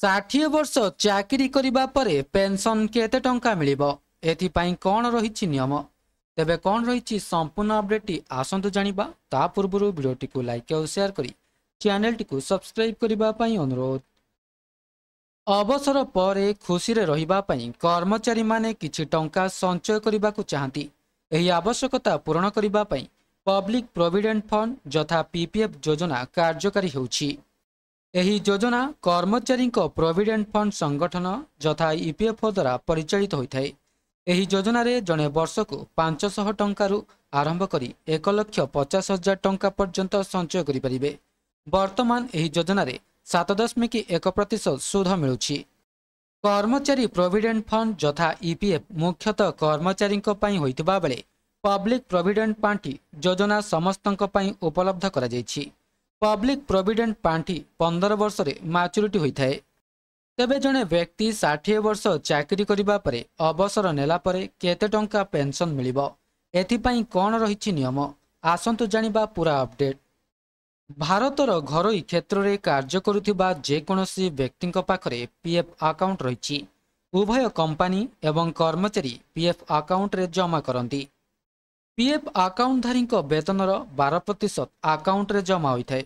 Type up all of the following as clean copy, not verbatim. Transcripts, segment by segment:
ଷାଠିଏ ବର୍ଷ ଚାକିରି କରିବା ପରେ ପେନ୍ସନ୍ କେତେ ଟଙ୍କା ମିଳିବ? ଏଥିପାଇଁ କ'ଣ ରହିଛି ନିୟମ? ତେବେ କ'ଣ ରହିଛି ସମ୍ପୂର୍ଣ୍ଣ ଅପଡେଟ୍ଟି ଆସନ୍ତୁ ଜାଣିବା। ତା ପୂର୍ବରୁ ଭିଡ଼ିଓଟିକୁ ଲାଇକ୍ ଆଉ ସେୟାର କରି ଚ୍ୟାନେଲଟିକୁ ସବସ୍କ୍ରାଇବ୍ କରିବା ପାଇଁ ଅନୁରୋଧ। ଅବସର ପରେ ଖୁସିରେ ରହିବା ପାଇଁ କର୍ମଚାରୀମାନେ କିଛି ଟଙ୍କା ସଞ୍ଚୟ କରିବାକୁ ଚାହାନ୍ତି। ଏହି ଆବଶ୍ୟକତା ପୂରଣ କରିବା ପାଇଁ ପବ୍ଲିକ୍ ପ୍ରୋଭିଡେଣ୍ଟ ଫଣ୍ଡ ଯଥା PPF ଯୋଜନା କାର୍ଯ୍ୟକାରୀ ହେଉଛି। ଏହି ଯୋଜନା କର୍ମଚାରୀଙ୍କ ପ୍ରୋଭିଡେଣ୍ଟ ଫଣ୍ଡ ସଂଗଠନ ଯଥା EPFO ଦ୍ୱାରା ପରିଚାଳିତ ହୋଇଥାଏ। ଏହି ଯୋଜନାରେ ଜଣେ ବର୍ଷକୁ 500 ଟଙ୍କାରୁ ଆରମ୍ଭ କରି 1,50,000 ଟଙ୍କା ପର୍ଯ୍ୟନ୍ତ ସଞ୍ଚୟ କରିପାରିବେ। ବର୍ତ୍ତମାନ ଏହି ଯୋଜନାରେ 7.1% ସୁଧ ମିଳୁଛି। କର୍ମଚାରୀ ପ୍ରୋଭିଡେଣ୍ଟ ଫଣ୍ଡ ଯଥା EPF ମୁଖ୍ୟତଃ କର୍ମଚାରୀଙ୍କ ପାଇଁ ହୋଇଥିବା ବେଳେ ପବ୍ଲିକ୍ ପ୍ରୋଭିଡେଣ୍ଟ ପାଣ୍ଠି ଯୋଜନା ସମସ୍ତଙ୍କ ପାଇଁ ଉପଲବ୍ଧ କରାଯାଇଛି। ପବ୍ଲିକ୍ ପ୍ରୋଭିଡେଣ୍ଟ ପାଣ୍ଠି 15 ବର୍ଷରେ ମାଚୁରିଟି ହୋଇଥାଏ। ତେବେ ଜଣେ ବ୍ୟକ୍ତି 60 ବର୍ଷ ଚାକିରି କରିବା ପରେ ଅବସର ନେଲା ପରେ କେତେ ଟଙ୍କା ପେନ୍ସନ୍ ମିଳିବ? ଏଥିପାଇଁ କ'ଣ ରହିଛି ନିୟମ? ଆସନ୍ତୁ ଜାଣିବା ପୁରା ଅପଡେଟ୍। ଭାରତର ଘରୋଇ କ୍ଷେତ୍ରରେ କାର୍ଯ୍ୟ କରୁଥିବା ଯେକୌଣସି ବ୍ୟକ୍ତିଙ୍କ ପାଖରେ PF ଆକାଉଣ୍ଟ ରହିଛି। ଉଭୟ କମ୍ପାନୀ ଏବଂ କର୍ମଚାରୀ PF ଆକାଉଣ୍ଟରେ ଜମା କରନ୍ତି। PF ଆକାଉଣ୍ଟଧାରୀଙ୍କ ବେତନର 12% ଆକାଉଣ୍ଟରେ ଜମା ହୋଇଥାଏ।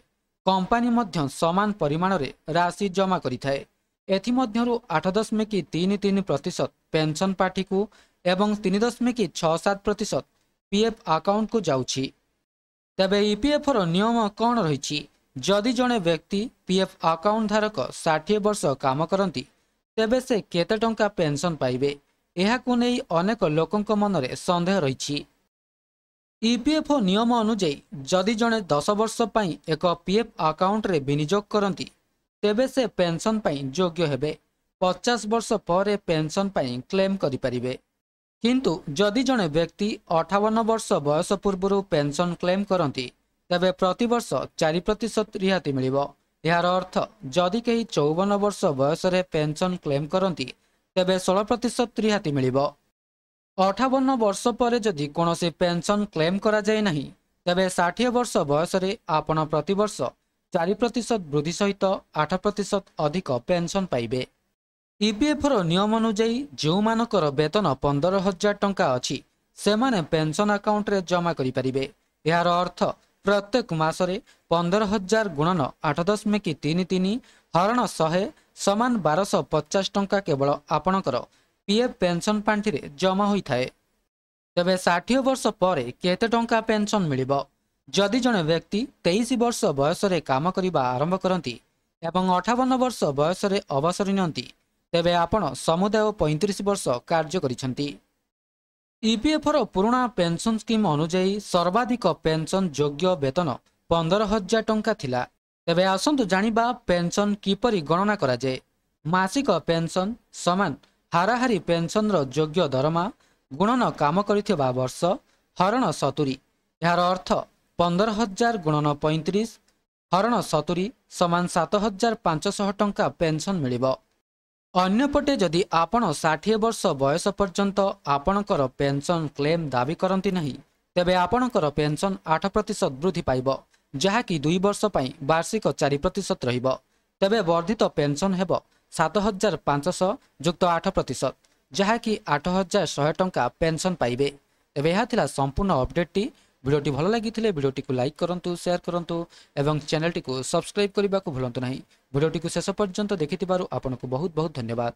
କମ୍ପାନୀ ମଧ୍ୟ ସମାନ ପରିମାଣରେ ରାଶି ଜମା କରିଥାଏ। ଏଥିମଧ୍ୟରୁ 8.33% ପେନ୍ସନ୍ ପାଣ୍ଠିକୁ ଏବଂ 3.67% PF ଆକାଉଣ୍ଟକୁ ଯାଉଛି। ତେବେ EPFର ନିୟମ କ'ଣ ରହିଛି? ଯଦି ଜଣେ ବ୍ୟକ୍ତି PF ଆକାଉଣ୍ଟ ଧାରକ 60 ବର୍ଷ କାମ କରନ୍ତି ତେବେ ସେ କେତେ ଟଙ୍କା ପେନ୍ସନ୍ ପାଇବେ? ଏହାକୁ ନେଇ ଅନେକ ଲୋକଙ୍କ ମନରେ ସନ୍ଦେହ ରହିଛି। EPFO ନିୟମ ଅନୁଯାୟୀ ଯଦି ଜଣେ 10 ବର୍ଷ ପାଇଁ ଏକ PF ଆକାଉଣ୍ଟରେ ବିନିଯୋଗ କରନ୍ତି ତେବେ ସେ ପେନ୍ସନ୍ ପାଇଁ ଯୋଗ୍ୟ ହେବେ। 50 ବର୍ଷ ପରେ ପେନ୍ସନ୍ ପାଇଁ କ୍ଲେମ୍ କରିପାରିବେ। କିନ୍ତୁ ଯଦି ଜଣେ ବ୍ୟକ୍ତି 58 ବର୍ଷ ବୟସ ପୂର୍ବରୁ ପେନ୍ସନ୍ କ୍ଲେମ୍ କରନ୍ତି ତେବେ ପ୍ରତିବର୍ଷ 4% ରିହାତି ମିଳିବ। ଏହାର ଅର୍ଥ ଯଦି କେହି 54 ବର୍ଷ ବୟସରେ ପେନ୍ସନ୍ କ୍ଲେମ୍ କରନ୍ତି ତେବେ 16% ରିହାତି ମିଳିବ। 58 ବର୍ଷ ପରେ ଯଦି କୌଣସି ପେନ୍ସନ୍ କ୍ଲେମ୍ କରାଯାଏ ନାହିଁ ତେବେ 60 ବର୍ଷ ବୟସରେ ଆପଣ ପ୍ରତିବର୍ଷ 4% ବୃଦ୍ଧି ସହିତ 8% ଅଧିକ ପେନ୍ସନ୍ ପାଇବେ। EPFର ନିୟମ ଅନୁଯାୟୀ ଯେଉଁମାନଙ୍କର ବେତନ 15,000 ଟଙ୍କା ଅଛି ସେମାନେ ପେନ୍ସନ୍ ଆକାଉଣ୍ଟରେ ଜମା କରିପାରିବେ। ଏହାର ଅର୍ଥ ପ୍ରତ୍ୟେକ ମାସରେ 15,000 ଗୁଣନ 8.33 ହରଣ 100 ସମାନ 1,250 ଟଙ୍କା କେବଳ ଆପଣଙ୍କର PF ପେନ୍ସନ୍ ପାଣ୍ଠିରେ ଜମା ହୋଇଥାଏ। ତେବେ 60 ବର୍ଷ ପରେ କେତେ ଟଙ୍କା ପେନ୍ସନ୍ ମିଳିବ? ଯଦି ଜଣେ ବ୍ୟକ୍ତି 23 ବର୍ଷ ବୟସରେ କାମ କରିବା ଆରମ୍ଭ କରନ୍ତି ଏବଂ 58 ବର୍ଷ ବୟସରେ ଅବସର ନିଅନ୍ତି ତେବେ ଆପଣ ସମୁଦାୟ 35 ବର୍ଷ କାର୍ଯ୍ୟ କରିଛନ୍ତି। EPFର ପୁରୁଣା ପେନ୍ସନ୍ ସ୍କିମ୍ ଅନୁଯାୟୀ ସର୍ବାଧିକ ପେନ୍ସନ୍ ଯୋଗ୍ୟ ବେତନ 15,000 ଟଙ୍କା ଥିଲା। ତେବେ ଆସନ୍ତୁ ଜାଣିବା ପେନ୍ସନ୍ କିପରି ଗଣନା କରାଯାଏ। ମାସିକ ପେନ୍ସନ୍ ସମାନ ହାରାହାରି ପେନ୍ସନ୍ର ଯୋଗ୍ୟ ଦରମା ଗୁଣନ କାମ କରିଥିବା ବର୍ଷ ହରଣ 70। ଏହାର ଅର୍ଥ 15,000 ଗୁଣନ 35 ହରଣ 70 ସମାନ 7,500 ଟଙ୍କା ପେନ୍ସନ୍ ମିଳିବ। ଅନ୍ୟପଟେ ଯଦି ଆପଣ 60 ବର୍ଷ ବୟସ ପର୍ଯ୍ୟନ୍ତ ଆପଣଙ୍କର ପେନ୍ସନ୍ କ୍ଲେମ୍ ଦାବି କରନ୍ତି ନାହିଁ ତେବେ ଆପଣଙ୍କର ପେନ୍ସନ୍ 8% ବୃଦ୍ଧି ପାଇବ, ଯାହାକି 2 ବର୍ଷ ପାଇଁ ବାର୍ଷିକ 4% ରହିବ। ତେବେ ବର୍ଦ୍ଧିତ ପେନ୍ସନ୍ ହେବ 7,500 ଯୁକ୍ତ 8%, ଯାହାକି 8,100 ଟଙ୍କା ପେନ୍ସନ୍ ପାଇବେ। ତେବେ ଏହା ଥିଲା ସମ୍ପୂର୍ଣ୍ଣ ଅପଡେଟ୍ଟି। ଭିଡ଼ିଓଟି ଭଲ ଲାଗିଥିଲେ ଭିଡ଼ିଓଟିକୁ ଲାଇକ୍ କରନ୍ତୁ, ସେୟାର କରନ୍ତୁ ଏବଂ ଚ୍ୟାନେଲଟିକୁ ସବସ୍କ୍ରାଇବ୍ କରିବାକୁ ଭୁଲନ୍ତୁ ନାହିଁ। ଭିଡ଼ିଓଟିକୁ ଶେଷ ପର୍ଯ୍ୟନ୍ତ ଦେଖିଥିବାରୁ ଆପଣଙ୍କୁ ବହୁତ ବହୁତ ଧନ୍ୟବାଦ।